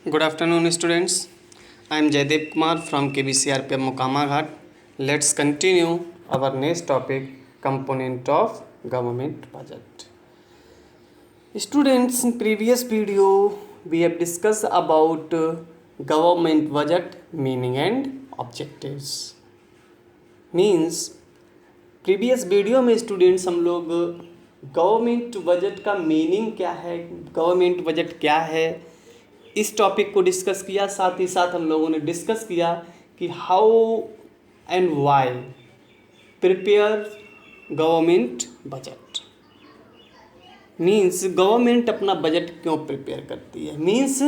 Good afternoon, students. I am Jaideep Kumar from KBCRPM Mokama Ghat. Let's continue our next topic, component of government budget. Students, in previous video we have discussed about government budget meaning and objectives. Means previous video में students हम लोग government budget का meaning क्या है, government budget क्या है, इस topic को डिस्कस किया। साथ ही साथ हम लोगों ने डिस्कस किया कि how and why prepare government budget. Means government अपना बजट क्यों प्रिपेयर करती है, मीन्स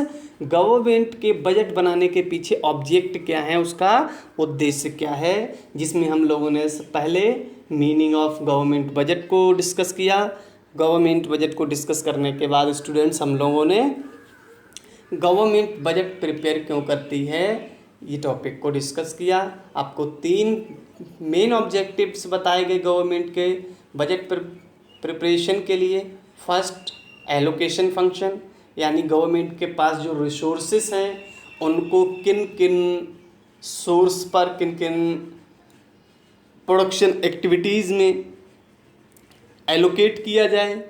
गवर्नमेंट के बजट बनाने के पीछे ऑब्जेक्ट क्या है, उसका उद्देश्य क्या है, जिसमें हम लोगों ने पहले मीनिंग ऑफ गवर्नमेंट बजट को डिस्कस किया। गवर्नमेंट बजट को डिस्कस करने के बाद स्टूडेंट्स हम लोगों ने गवर्नमेंट बजट प्रिपेयर क्यों करती है ये टॉपिक को डिस्कस किया। आपको 3 मेन ऑब्जेक्टिव्स बताए गए गवर्नमेंट के बजट प्रिपरेशन के लिए। फर्स्ट, एलोकेशन फंक्शन, यानी गवर्नमेंट के पास जो रिसोर्सेस हैं उनको किन किन सोर्स पर, किन किन प्रोडक्शन एक्टिविटीज़ में एलोकेट किया जाए।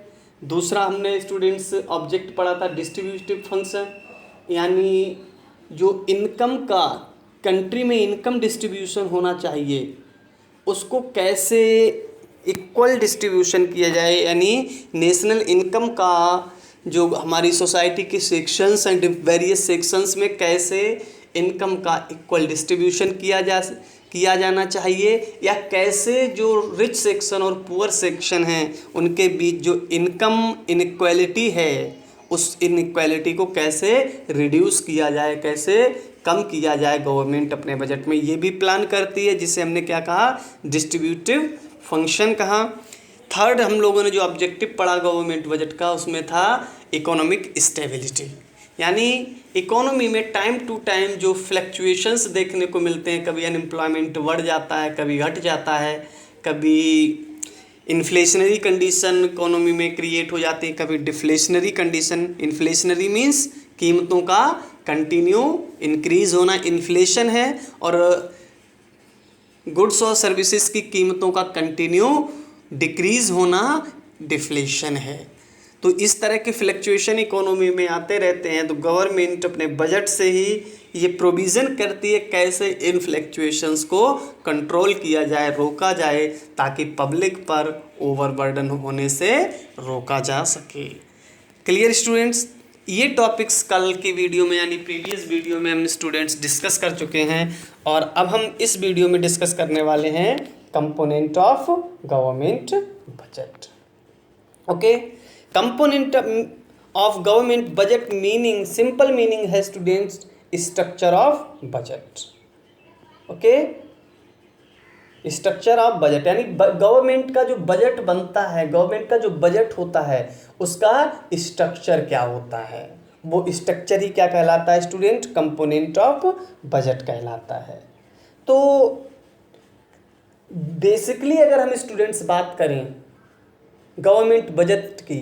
दूसरा हमने स्टूडेंट्स ऑब्जेक्ट पढ़ा था डिस्ट्रीब्यूटिव फंक्शन, यानी जो इनकम का कंट्री में इनकम डिस्ट्रीब्यूशन होना चाहिए उसको कैसे इक्वल डिस्ट्रीब्यूशन किया जाए, यानी नेशनल इनकम का जो हमारी सोसाइटी के सेक्शंस एंड वेरियस सेक्शंस में कैसे इनकम का इक्वल डिस्ट्रीब्यूशन किया जाना चाहिए, या कैसे जो रिच सेक्शन और पुअर सेक्शन हैं उनके बीच जो इनकम इनइक्वालिटी है उस इनइक्वालिटी को कैसे रिड्यूस किया जाए, कैसे कम किया जाए। गवर्नमेंट अपने बजट में ये भी प्लान करती है, जिसे हमने क्या कहा, डिस्ट्रीब्यूटिव फंक्शन कहा। थर्ड, हम लोगों ने जो ऑब्जेक्टिव पढ़ा गवर्नमेंट बजट का उसमें था इकोनॉमिक स्टेबिलिटी, यानी इकोनॉमी में टाइम टू टाइम जो फ्लक्चुएशंस देखने को मिलते हैं, कभी अनएम्प्लॉयमेंट बढ़ जाता है, कभी घट जाता है, कभी इन्फ्लेशनरी कंडीशन इकोनॉमी में क्रिएट हो जाती है, कभी डिफ्लेशनरी कंडीशन। इन्फ्लेशनरी मीन्स कीमतों का कंटिन्यू इंक्रीज होना इन्फ्लेशन है, और गुड्स और सर्विसेज की कीमतों का कंटिन्यू डिक्रीज होना डिफ्लेशन है। तो इस तरह के फ्लक्चुएशन इकोनॉमी में आते रहते हैं, तो गवर्नमेंट अपने बजट से ही ये प्रोविज़न करती है कैसे इन फ्लक्चुएशंस को कंट्रोल किया जाए, रोका जाए, ताकि पब्लिक पर ओवरबर्डन होने से रोका जा सके। क्लियर स्टूडेंट्स, ये टॉपिक्स कल की वीडियो में यानी प्रीवियस वीडियो में हम स्टूडेंट्स डिस्कस कर चुके हैं, और अब हम इस वीडियो में डिस्कस करने वाले हैं component of government budget. Okay, component of government budget meaning, simple meaning है students, structure of budget. Okay, structure of budget यानी गवर्नमेंट का जो बजट बनता है, गवर्नमेंट का जो बजट होता है उसका स्ट्रक्चर क्या होता है, वो स्ट्रक्चर ही क्या कहलाता है स्टूडेंट, कंपोनेंट ऑफ बजट कहलाता है। तो बेसिकली अगर हम स्टूडेंट्स बात करें गवर्नमेंट बजट की,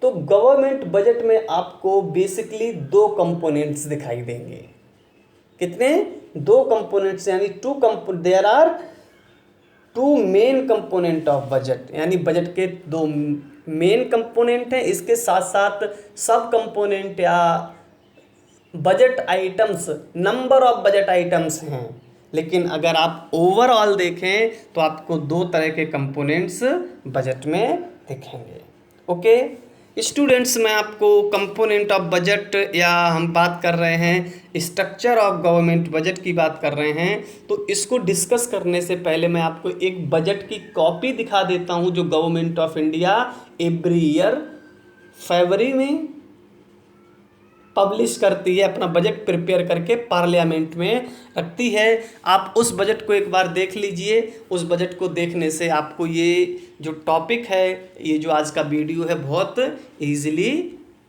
तो गवर्नमेंट बजट में आपको बेसिकली 2 कंपोनेंट्स दिखाई देंगे। कितने? 2 कंपोनेंट्स, यानी there are 2 main component of budget, यानी बजट के 2 मेन कंपोनेंट हैं। इसके साथ साथ सब कंपोनेंट या budget items, number of budget items हैं, लेकिन अगर आप ओवरऑल देखें तो आपको 2 तरह के कंपोनेंट्स बजट में दिखेंगे। ओके स्टूडेंट्स, मैं आपको कंपोनेंट ऑफ बजट, या हम बात कर रहे हैं स्ट्रक्चर ऑफ गवर्नमेंट बजट की बात कर रहे हैं, तो इसको डिस्कस करने से पहले मैं आपको एक बजट की कॉपी दिखा देता हूं जो government of India every year फरवरी में पब्लिश करती है, अपना बजट प्रिपेयर करके पार्लियामेंट में रखती है। आप उस बजट को एक बार देख लीजिए। उस बजट को देखने से आपको ये जो टॉपिक है, ये जो आज का वीडियो है, बहुत इजीली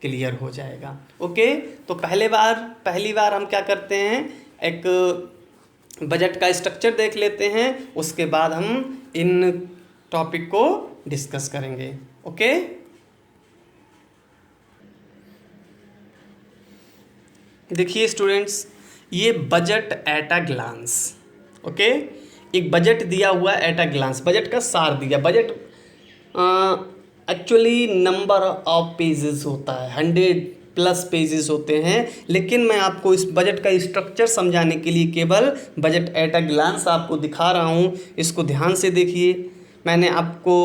क्लियर हो जाएगा। ओके, तो पहली बार हम क्या करते हैं, एक बजट का स्ट्रक्चर देख लेते हैं, उसके बाद हम इन टॉपिक को डिस्कस करेंगे। ओके देखिए स्टूडेंट्स, ये budget at a glance, okay, एक बजट दिया हुआ है एट अ ग्लांस, बजट का सार दिया। Budget actually number of pages होता है, 100+ पेजेस होते हैं, लेकिन मैं आपको इस बजट का स्ट्रक्चर समझाने के लिए केवल बजट एट अ ग्लांस आपको दिखा रहा हूँ। इसको ध्यान से देखिए। मैंने आपको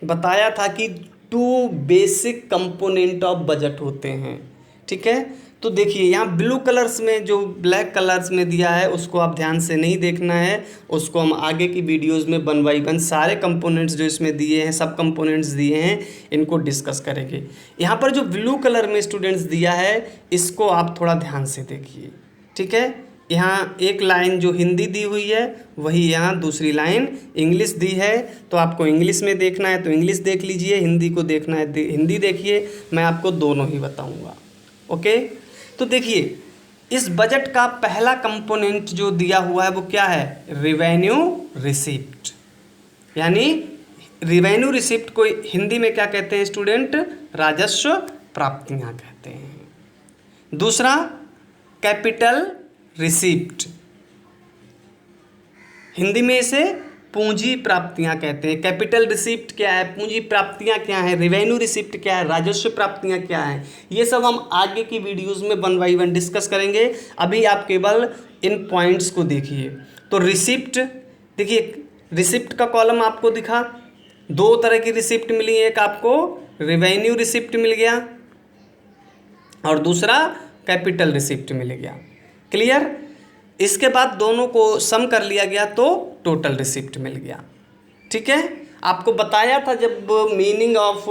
बताया था कि 2 बेसिक कंपोनेंट ऑफ बजट होते हैं, ठीक है। तो देखिए यहाँ ब्लू कलर्स में, जो ब्लैक कलर्स में दिया है उसको आप ध्यान से नहीं देखना है, उसको हम आगे की वीडियोस में 1 बाय 1 सारे कंपोनेंट्स जो इसमें दिए हैं, सब कंपोनेंट्स दिए हैं, इनको डिस्कस करेंगे। यहाँ पर जो ब्लू कलर में स्टूडेंट्स दिया है इसको आप थोड़ा ध्यान से देखिए, ठीक है। यहाँ एक लाइन जो हिंदी दी हुई है, वही यहाँ दूसरी लाइन इंग्लिश दी है। तो आपको इंग्लिश में देखना है तो इंग्लिश देख लीजिए, हिंदी को देखना है हिंदी देखिए, मैं आपको दोनों ही बताऊँगा, ओके। तो देखिए इस बजट का पहला कंपोनेंट जो दिया हुआ है वो क्या है, रिवेन्यू रिसिप्ट। यानी रिवेन्यू रिसिप्ट को हिंदी में क्या कहते हैं स्टूडेंट, राजस्व प्राप्तियां कहते हैं। दूसरा कैपिटल रिसिप्ट, हिंदी में इसे पूंजी प्राप्तियां कहते हैं। कैपिटल रिसिप्ट क्या है, पूंजी प्राप्तियां क्या है, रिवेन्यू रिसिप्ट क्या है, राजस्व प्राप्तियां क्या है, ये सब हम आगे की वीडियोस में 1 बाय 1 डिस्कस करेंगे। अभी आप केवल इन पॉइंट्स को देखिए। तो रिसिप्ट, देखिए रिसिप्ट का कॉलम आपको दिखा, 2 तरह की रिसिप्ट मिली, एक आपको रिवेन्यू रिसिप्ट मिल गया और दूसरा कैपिटल रिसिप्ट मिल गया, क्लियर। इसके बाद दोनों को सम कर लिया गया तो टोटल रिसिप्ट मिल गया, ठीक है। आपको बताया था जब मीनिंग ऑफ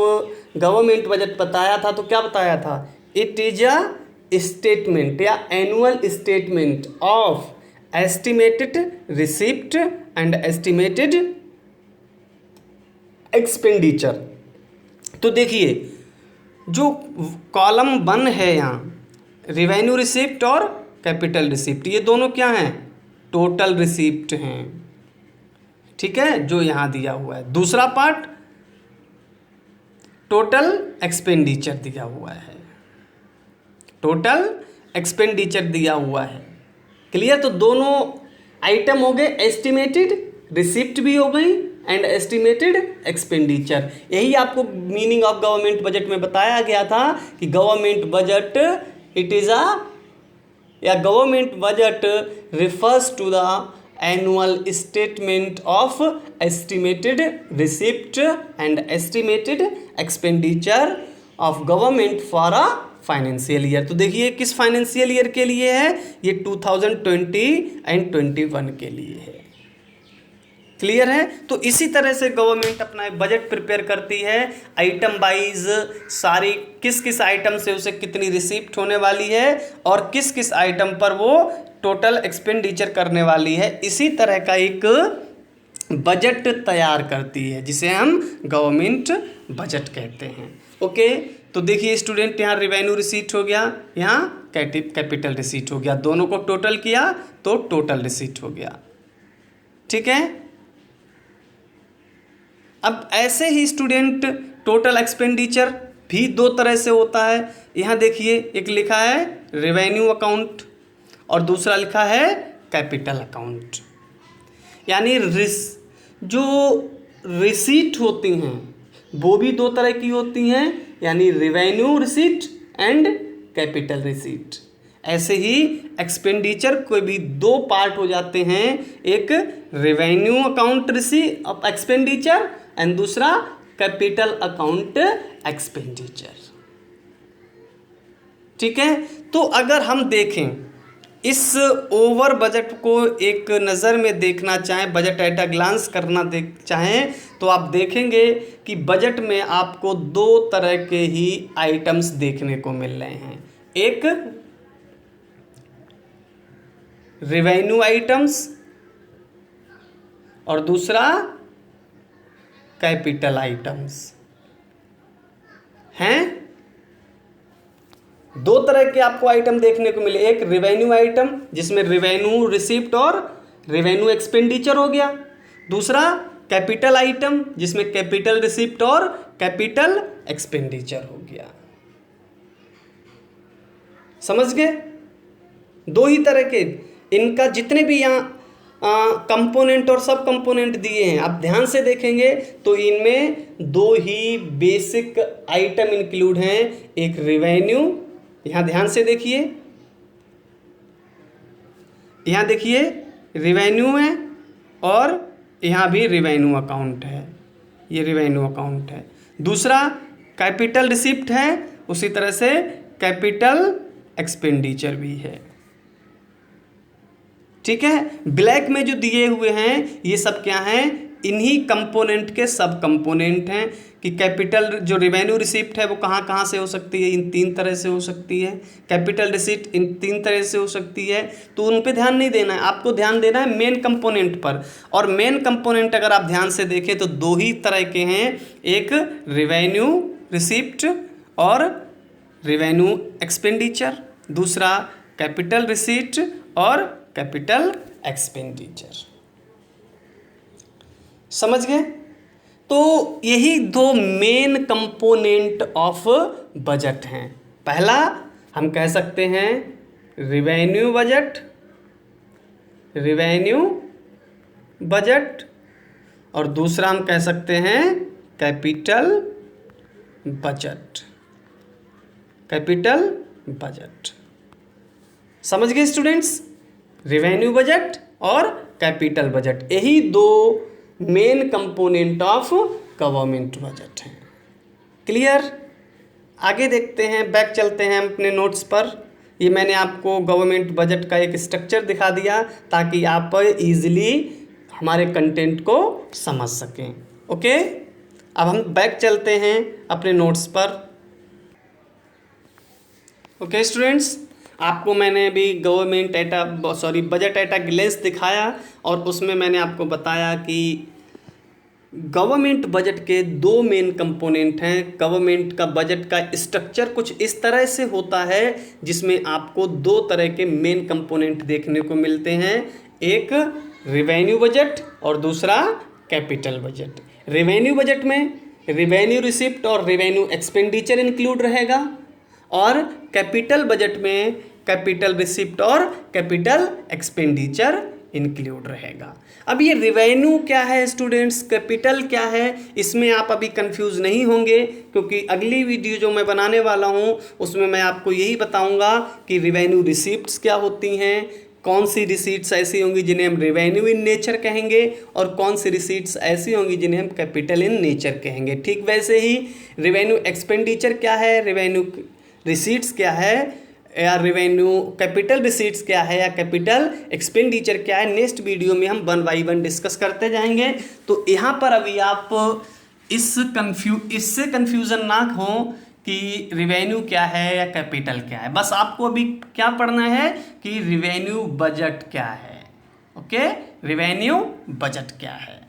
गवर्नमेंट बजट बताया था तो क्या बताया था, इट इज अ स्टेटमेंट या annual statement of estimated receipt and estimated expenditure. तो देखिए जो कॉलम 1 है यहाँ, रिवेन्यू रिसिप्ट और कैपिटल रिसिप्ट, ये दोनों क्या हैं, टोटल रिसिप्ट हैं, ठीक है, जो यहाँ दिया हुआ है। दूसरा पार्ट टोटल एक्सपेंडिचर दिया हुआ है, टोटल एक्सपेंडिचर दिया हुआ है, क्लियर। तो दोनों आइटम हो गए, एस्टिमेटेड रिसिप्ट भी हो गई एंड एस्टिमेटेड एक्सपेंडिचर। यही आपको मीनिंग ऑफ गवर्नमेंट बजट में बताया गया था कि government budget it is a या government budget refers to the annual statement of estimated receipt and estimated expenditure of government for a financial year. तो देखिए किस फाइनेंशियल ईयर के लिए है, ये 2020 एंड 21 के लिए है, क्लियर है। तो इसी तरह से गवर्नमेंट अपना बजट प्रिपेयर करती है, आइटम वाइज सारी किस किस आइटम से उसे कितनी रिसीप्ट होने वाली है और किस किस आइटम पर वो टोटल एक्सपेंडिचर करने वाली है, इसी तरह का एक बजट तैयार करती है जिसे हम गवर्नमेंट बजट कहते हैं, ओके। तो देखिए स्टूडेंट, यहाँ रिवेन्यू रिसीट हो गया, यहाँ कैपिटल रिसीट हो गया, दोनों को टोटल किया तो टोटल रिसीट हो गया, ठीक है। अब ऐसे ही स्टूडेंट टोटल एक्सपेंडिचर भी 2 तरह से होता है। यहाँ देखिए एक लिखा है रेवेन्यू अकाउंट और दूसरा लिखा है कैपिटल अकाउंट। यानी जो रिसीट होती हैं वो भी 2 तरह की होती हैं, यानी revenue receipt and capital receipt. ऐसे ही एक्सपेंडिचर के भी 2 पार्ट हो जाते हैं, एक revenue account receipt expenditure and दूसरा कैपिटल अकाउंट एक्सपेंडिचर, ठीक है। तो अगर हम देखें इस ओवर बजट को एक नज़र में देखना चाहें, बजट एट अ ग्लांस करना चाहें तो आप देखेंगे कि बजट में आपको 2 तरह के ही आइटम्स देखने को मिल रहे हैं, एक रेवेन्यू आइटम्स और दूसरा कैपिटल आइटम्स हैं। 2 तरह के आपको आइटम देखने को मिले, एक रेवेन्यू आइटम जिसमें रेवेन्यू रिसिप्ट और रेवेन्यू एक्सपेंडिचर हो गया, दूसरा कैपिटल आइटम जिसमें कैपिटल रिसिप्ट और कैपिटल एक्सपेंडिचर हो गया। समझ गए? दो ही तरह के, इनका जितने भी यहाँ कंपोनेंट और सब कंपोनेंट दिए हैं, आप ध्यान से देखेंगे तो इनमें दो ही बेसिक आइटम इंक्लूड हैं, एक रिवेन्यू, यहाँ ध्यान से देखिए, यहाँ देखिए रिवेन्यू है और यहाँ भी रिवेन्यू अकाउंट है, ये रिवेन्यू अकाउंट है। दूसरा कैपिटल रिसिप्ट है, उसी तरह से कैपिटल एक्सपेंडिचर भी है। ठीक है, ब्लैक में जो दिए हुए हैं ये सब क्या हैं, इन्हीं कंपोनेंट के सब कंपोनेंट हैं कि कैपिटल जो रिवेन्यू रिसिप्ट है वो कहाँ कहाँ से हो सकती है, इन तीन तरह से हो सकती है। कैपिटल रिसिप्ट इन तीन तरह से हो सकती है, तो उन पे ध्यान नहीं देना है, आपको ध्यान देना है मेन कंपोनेंट पर। और मेन कंपोनेंट अगर आप ध्यान से देखें तो दो ही तरह के हैं, एक रिवेन्यू रिसिप्ट और रिवेन्यू एक्सपेंडिचर, दूसरा कैपिटल रिसिप्ट और कैपिटल एक्सपेंडिचर। समझ गए? तो यही दो मेन कंपोनेंट ऑफ बजट हैं। पहला हम कह सकते हैं रिवेन्यू बजट, रिवेन्यू बजट, और दूसरा हम कह सकते हैं कैपिटल बजट, कैपिटल बजट। समझ गए स्टूडेंट्स? रिवेन्यू बजट और कैपिटल बजट, यही दो main component of government budget हैं। क्लियर? आगे देखते हैं, बैक चलते हैं अपने नोट्स पर। ये मैंने आपको गवर्नमेंट बजट का एक स्ट्रक्चर दिखा दिया ताकि आप इजीली हमारे कंटेंट को समझ सकें। ओके, अब हम बैक चलते हैं अपने नोट्स पर। ओके स्टूडेंट्स, आपको मैंने अभी बजट एट अ ग्लेंस दिखाया और उसमें मैंने आपको बताया कि गवर्नमेंट बजट के दो मेन कंपोनेंट हैं। गवर्नमेंट का बजट का स्ट्रक्चर कुछ इस तरह से होता है जिसमें आपको दो तरह के मेन कंपोनेंट देखने को मिलते हैं, एक रिवेन्यू बजट और दूसरा कैपिटल बजट। रिवेन्यू बजट में रिवेन्यू रिसिप्ट और रिवेन्यू एक्सपेंडिचर इंक्लूड रहेगा और कैपिटल बजट में कैपिटल रिसिप्ट और कैपिटल एक्सपेंडिचर इंक्लूड रहेगा। अब ये रिवेन्यू क्या है स्टूडेंट्स, कैपिटल क्या है, इसमें आप अभी कंफ्यूज नहीं होंगे क्योंकि अगली वीडियो जो मैं बनाने वाला हूँ उसमें मैं आपको यही बताऊँगा कि रिवेन्यू रिसिप्ट्स क्या होती हैं, कौन सी रिसीट्स ऐसी होंगी जिन्हें हम रिवेन्यू इन नेचर कहेंगे और कौन सी रिसीट्स ऐसी होंगी जिन्हें हम कैपिटल इन नेचर कहेंगे। ठीक वैसे ही रिवेन्यू एक्सपेंडिचर क्या है, रिवेन्यू रिसीट्स क्या है, या रिवेन्यू कैपिटल रिसीट्स क्या है, या कैपिटल एक्सपेंडिचर क्या है, नेक्स्ट वीडियो में हम 1 बाय 1 डिस्कस करते जाएंगे। तो यहाँ पर अभी आप इससे कन्फ्यूज़न ना हो कि रिवेन्यू क्या है या कैपिटल क्या है, बस आपको अभी क्या पढ़ना है कि रिवेन्यू बजट क्या है। ओके, रिवेन्यू बजट क्या है,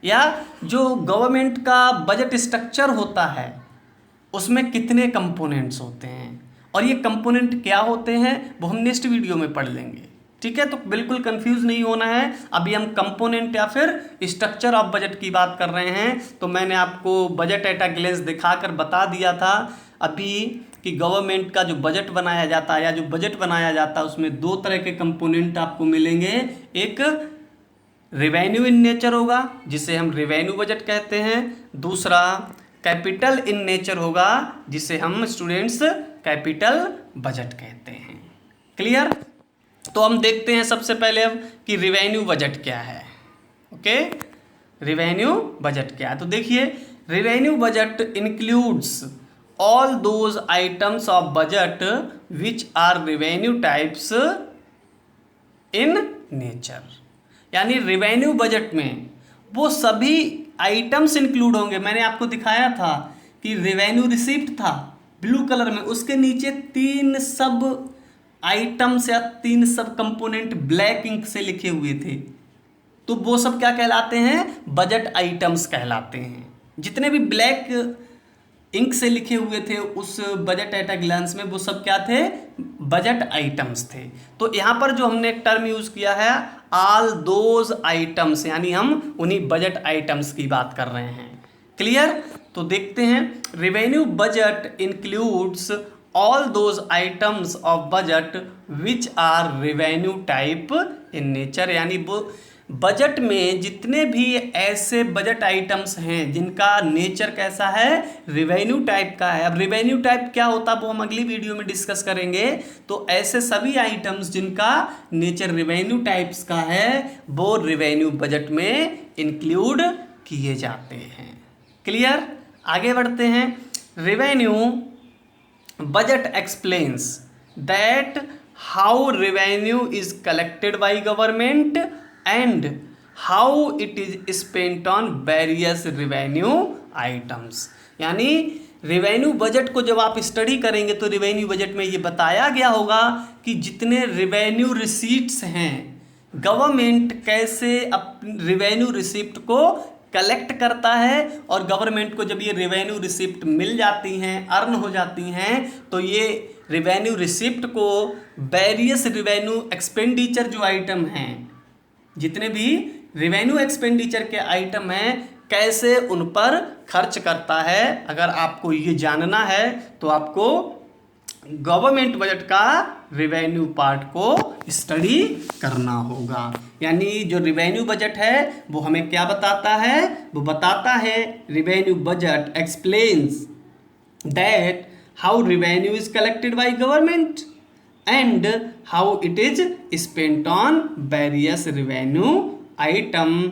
या जो गवर्नमेंट का बजट स्ट्रक्चर होता है उसमें कितने कंपोनेंट्स होते हैं और ये कंपोनेंट क्या होते हैं वो हम नेक्स्ट वीडियो में पढ़ लेंगे। ठीक है, तो बिल्कुल कंफ्यूज नहीं होना है। अभी हम कंपोनेंट या फिर स्ट्रक्चर ऑफ बजट की बात कर रहे हैं। तो मैंने आपको बजट एट अ ग्लेंस दिखाकर बता दिया था अभी कि गवर्नमेंट का जो बजट बनाया जाता है या जो बजट बनाया जाता है उसमें दो तरह के कंपोनेंट आपको मिलेंगे, एक रिवेन्यू इन नेचर होगा जिसे हम रिवेन्यू बजट कहते हैं, दूसरा कैपिटल इन नेचर होगा जिसे हम स्टूडेंट्स कैपिटल बजट कहते हैं। क्लियर? तो हम देखते हैं सबसे पहले अब कि रिवेन्यू बजट क्या है। ओके, रिवेन्यू बजट क्या है, तो देखिए revenue budget includes all those items of budget which are revenue types in nature, यानी रिवेन्यू बजट में वो सभी आइटम्स इंक्लूड होंगे। मैंने आपको दिखाया था कि रिवेन्यू रिसिप्ट था ब्लू कलर में, उसके नीचे 3 सब आइटम्स या 3 सब कंपोनेंट ब्लैक इंक से लिखे हुए थे, तो वो सब क्या कहलाते हैं, बजट आइटम्स कहलाते हैं। जितने भी ब्लैक इंक से लिखे हुए थे उस बजट एट अ ग्लांस में वो सब क्या थे, बजट आइटम्स थे। तो यहाँ पर जो हमने एक टर्म यूज किया है ऑल दोज आइटम्स, यानी हम उन्हीं बजट आइटम्स की बात कर रहे हैं। क्लियर? तो देखते हैं revenue budget includes all those items of budget which are revenue type in nature, यानी वो बजट में जितने भी ऐसे बजट आइटम्स हैं जिनका नेचर कैसा है, रिवेन्यू टाइप का है। अब रिवेन्यू टाइप क्या होता है वो हम अगली वीडियो में डिस्कस करेंगे। तो ऐसे सभी आइटम्स जिनका नेचर रिवेन्यू टाइप्स का है वो रिवेन्यू बजट में इंक्लूड किए जाते हैं। क्लियर? आगे बढ़ते हैं। Revenue budget explains that how revenue is collected by government and how it is spent on various revenue items. यानी रेवेन्यू बजट को जब आप स्टडी करेंगे तो रेवेन्यू बजट में ये बताया गया होगा कि जितने रेवेन्यू रिसीट्स हैं, गवर्नमेंट कैसे रेवेन्यू रिसिप्ट को कलेक्ट करता है, और गवर्नमेंट को जब ये रेवेन्यू रिसिप्ट मिल जाती हैं, अर्न हो जाती हैं, तो ये रेवेन्यू रिसिप्ट को वेरियस रेवेन्यू एक्सपेंडिचर जो आइटम हैं, जितने भी रेवेन्यू एक्सपेंडिचर के आइटम हैं, कैसे उन पर खर्च करता है। अगर आपको ये जानना है तो आपको गवर्नमेंट बजट का रेवेन्यू पार्ट को स्टडी करना होगा। यानी जो रेवेन्यू बजट है वो हमें क्या बताता है, वो बताता है revenue budget explains that how revenue is collected by government and how it is spent on various revenue item.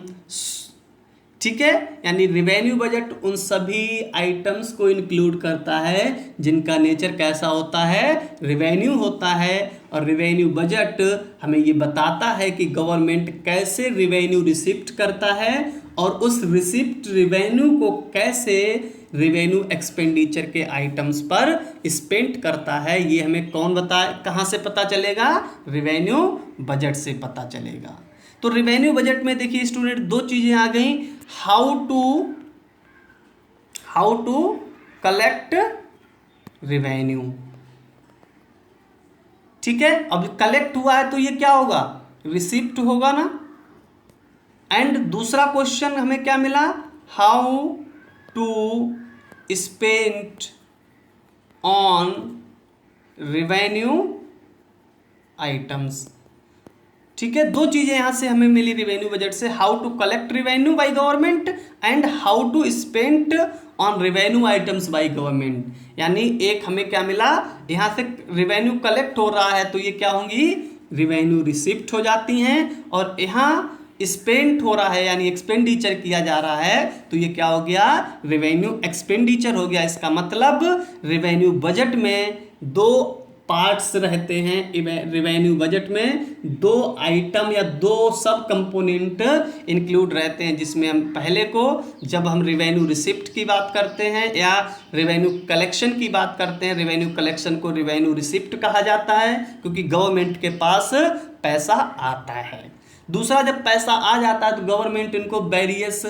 ठीक है, यानी रिवेन्यू बजट उन सभी आइटम्स को इंक्लूड करता है जिनका नेचर कैसा होता है, रिवेन्यू होता है। और रिवेन्यू बजट हमें ये बताता है कि गवर्नमेंट कैसे रिवेन्यू रिसिप्ट करता है और उस रिसिप्ट रिवेन्यू को कैसे रिवेन्यू एक्सपेंडिचर के आइटम्स पर स्पेंड करता है। ये हमें कौन बताए, कहाँ से पता चलेगा, रिवेन्यू बजट से पता चलेगा। तो रिवेन्यू बजट में देखिए स्टूडेंट दो चीजें आ गई, हाउ टू कलेक्ट रिवेन्यू। ठीक है, अब कलेक्ट हुआ है तो ये क्या होगा, रिसिप्ट होगा ना। एंड दूसरा क्वेश्चन हमें क्या मिला, how to spend on revenue items. ठीक है, दो चीजें यहां से हमें मिली रिवेन्यू बजट से, how to collect revenue by government and how to spend on revenue items by government. यानी एक हमें क्या मिला, यहां से रिवेन्यू कलेक्ट हो रहा है तो ये क्या होंगी, रिवेन्यू रिसिप्ट हो जाती हैं, और यहाँ स्पेंड हो रहा है यानी एक्सपेंडिचर किया जा रहा है तो ये क्या हो गया, रिवेन्यू एक्सपेंडिचर हो गया। इसका मतलब रिवेन्यू बजट में दो पार्ट्स रहते हैं। रिवेन्यू बजट में दो आइटम या दो सब कंपोनेंट इंक्लूड रहते हैं, जिसमें हम पहले को जब हम रिवेन्यू रिसिप्ट की बात करते हैं या रिवेन्यू कलेक्शन की बात करते हैं, रिवेन्यू कलेक्शन को रिवेन्यू रिसिप्ट कहा जाता है क्योंकि गवर्नमेंट के पास पैसा आता है। दूसरा, जब पैसा आ जाता है तो गवर्नमेंट इनको वेरियस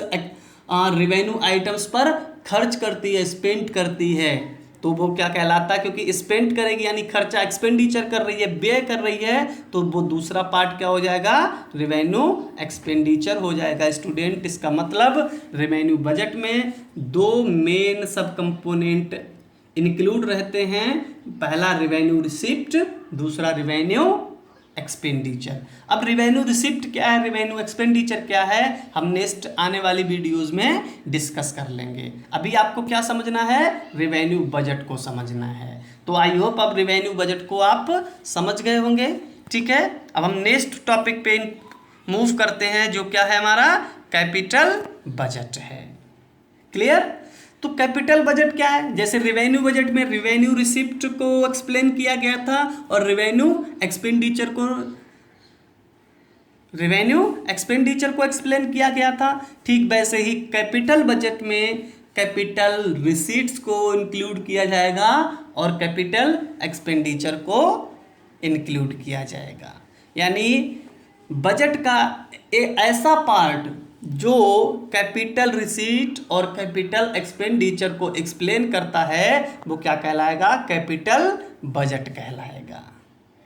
रिवेन्यू आइटम्स पर खर्च करती है, स्पेंड करती है, तो वो क्या कहलाता है, क्योंकि स्पेंड करेगी यानी खर्चा एक्सपेंडिचर कर रही है, व्यय कर रही है, तो वो दूसरा पार्ट क्या हो जाएगा, रिवेन्यू एक्सपेंडिचर हो जाएगा स्टूडेंट। इसका मतलब रिवेन्यू बजट में दो मेन सब कंपोनेंट इंक्लूड रहते हैं, पहला रिवेन्यू रिसिप्ट, दूसरा रिवेन्यू एक्सपेंडिचर। अब रिवेन्यू रिसिप्ट क्या है, रिवेन्यू एक्सपेंडिचर क्या है, हम नेक्स्ट आने वाली वीडियोस में डिस्कस कर लेंगे। अभी आपको क्या समझना है, रिवेन्यू बजट को समझना है। तो आई होप अब रिवेन्यू बजट को आप समझ गए होंगे। ठीक है, अब हम नेक्स्ट टॉपिक पे मूव करते हैं जो क्या है हमारा कैपिटल बजट है। क्लियर? तो कैपिटल बजट क्या है, जैसे रिवेन्यू बजट में रिवेन्यू रिसिप्ट को एक्सप्लेन किया गया था और रिवेन्यू एक्सपेंडिचर को एक्सप्लेन किया गया था, ठीक वैसे ही कैपिटल बजट में कैपिटल रिसीट्स को इंक्लूड किया जाएगा और कैपिटल एक्सपेंडिचर को इंक्लूड किया जाएगा। यानी बजट का ऐसा पार्ट जो कैपिटल रिसीट और कैपिटल एक्सपेंडिचर को एक्सप्लेन करता है वो क्या कहलाएगा, कैपिटल बजट कहलाएगा।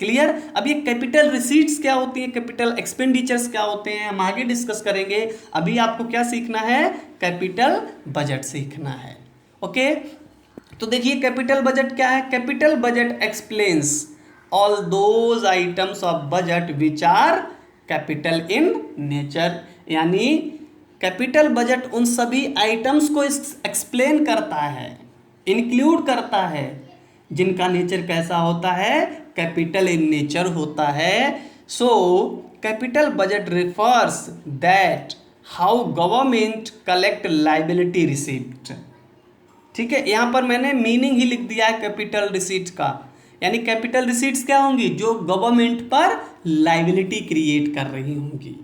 क्लियर? अब ये कैपिटल रिसीट्स क्या होती हैं, कैपिटल एक्सपेंडिचर्स क्या होते हैं, हम आगे डिस्कस करेंगे। अभी आपको क्या सीखना है, कैपिटल बजट सीखना है। ओके, तो देखिए कैपिटल बजट क्या है, capital budget explains all those items of budget which are capital in nature, यानी कैपिटल बजट उन सभी आइटम्स को एक्सप्लेन करता है, इंक्लूड करता है, जिनका नेचर कैसा होता है, कैपिटल इन नेचर होता है। सो capital budget refers that how government collect liability receipt. ठीक है, यहाँ पर मैंने मीनिंग ही लिख दिया है कैपिटल रिसीट्स का, यानी कैपिटल रिसीट्स क्या होंगी, जो गवर्नमेंट पर लाइबिलिटी क्रिएट कर रही होंगी।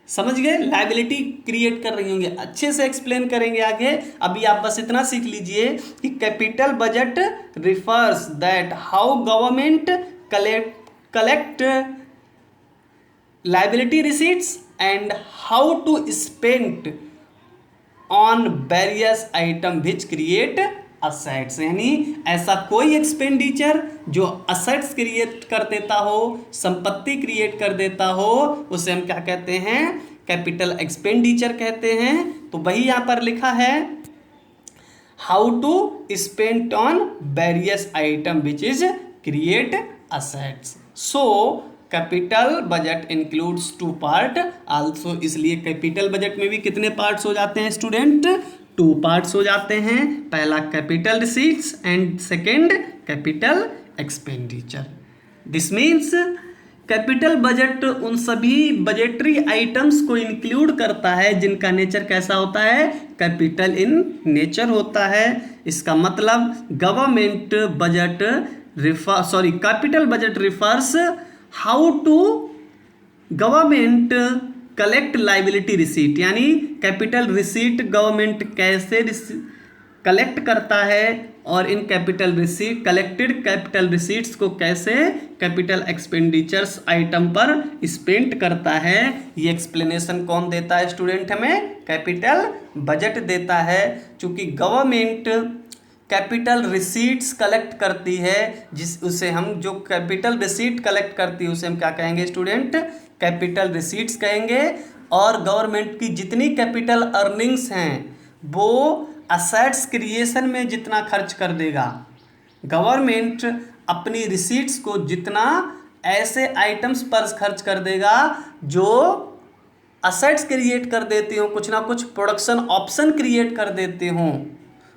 समझ गए, लाइबिलिटी क्रिएट कर रही होंगी, अच्छे से एक्सप्लेन करेंगे आगे। अभी आप बस इतना सीख लीजिए कि capital budget refers that how government collect liability receipts and how to spend on various item which create assets, यानी ऐसा कोई एक्सपेंडिचर जो असेट्स क्रिएट कर देता हो, संपत्ति क्रिएट कर देता हो, उसे हम क्या कहते हैं, कैपिटल एक्सपेंडिचर कहते हैं। तो वही यहाँ पर लिखा है how to spend on various item which is create assets. So capital budget includes 2 part also, इसलिए कैपिटल बजट में भी कितने पार्ट्स हो जाते हैं स्टूडेंट, 2 पार्ट्स हो जाते हैं। पहला capital receipts and second capital expenditure. This means capital budget उन सभी बजटरी आइटम्स को इंक्लूड करता है जिनका नेचर कैसा होता है, कैपिटल इन नेचर होता है। इसका मतलब government budget capital budget refers how to government collect liability receipt, यानी कैपिटल रिसीट गवर्नमेंट कैसे कलेक्ट करता है और इन कलेक्टेड कैपिटल रिसीट्स को कैसे कैपिटल एक्सपेंडिचर्स आइटम पर स्पेंड करता है। ये एक्सप्लेनेशन कौन देता है स्टूडेंट, हमें कैपिटल बजट देता है। चूंकि गवर्नमेंट कैपिटल रिसीट्स कलेक्ट करती है, उसे हम जो कैपिटल रिसीट कलेक्ट करती है उसे हम क्या कहेंगे स्टूडेंट, कैपिटल रिसीट्स कहेंगे। और गवर्नमेंट की जितनी कैपिटल अर्निंग्स हैं वो असेट्स क्रिएशन में जितना खर्च कर देगा, गवर्नमेंट अपनी रिसीट्स को जितना ऐसे आइटम्स पर खर्च कर देगा जो असेट्स क्रिएट कर देते हो, कुछ ना कुछ प्रोडक्शन ऑप्शन क्रिएट कर देते हों,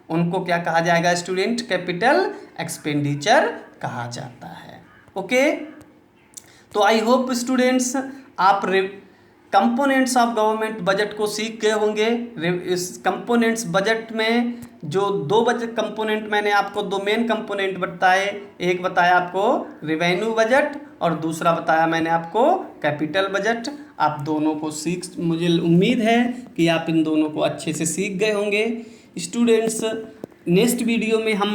उनको क्या कहा जाएगा स्टूडेंट, कैपिटल एक्सपेंडिचर कहा जाता है। ओके, तो आई होप स्टूडेंट्स आप कंपोनेंट्स ऑफ गवर्नमेंट बजट को सीख गए होंगे। इस कंपोनेंट्स बजट में जो 2 बजट कंपोनेंट मैंने आपको 2 मेन कंपोनेंट बताए, एक बताया आपको रेवेन्यू बजट और दूसरा बताया मैंने आपको कैपिटल बजट। आप दोनों को मुझे उम्मीद है कि आप इन दोनों को अच्छे से सीख गए होंगे स्टूडेंट्स। नेक्स्ट वीडियो में हम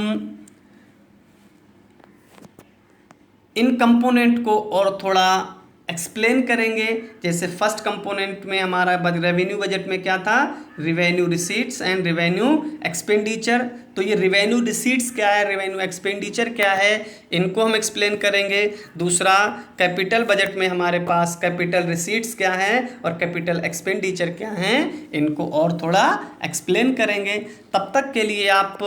इन कंपोनेंट को और थोड़ा एक्सप्लेन करेंगे। जैसे फर्स्ट कंपोनेंट में हमारा रेवेन्यू बजट में क्या था, revenue receipts and revenue expenditure. तो ये रेवेन्यू रिसीट्स क्या है, रेवेन्यू एक्सपेंडिचर क्या है, इनको हम एक्सप्लेन करेंगे। दूसरा कैपिटल बजट में हमारे पास कैपिटल रिसीट्स क्या है और कैपिटल एक्सपेंडिचर क्या है, इनको और थोड़ा एक्सप्लेन करेंगे। तब तक के लिए आप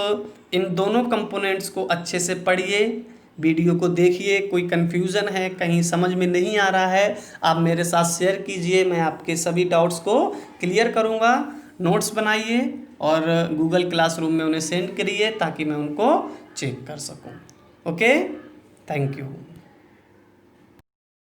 इन दोनों कंपोनेंट्स को अच्छे से पढ़िए, वीडियो को देखिए। कोई कन्फ्यूज़न है, कहीं समझ में नहीं आ रहा है, आप मेरे साथ शेयर कीजिए, मैं आपके सभी डाउट्स को क्लियर करूँगा। नोट्स बनाइए और गूगल क्लासरूम में उन्हें सेंड करिए ताकि मैं उनको चेक कर सकूँ। Okay, thank you.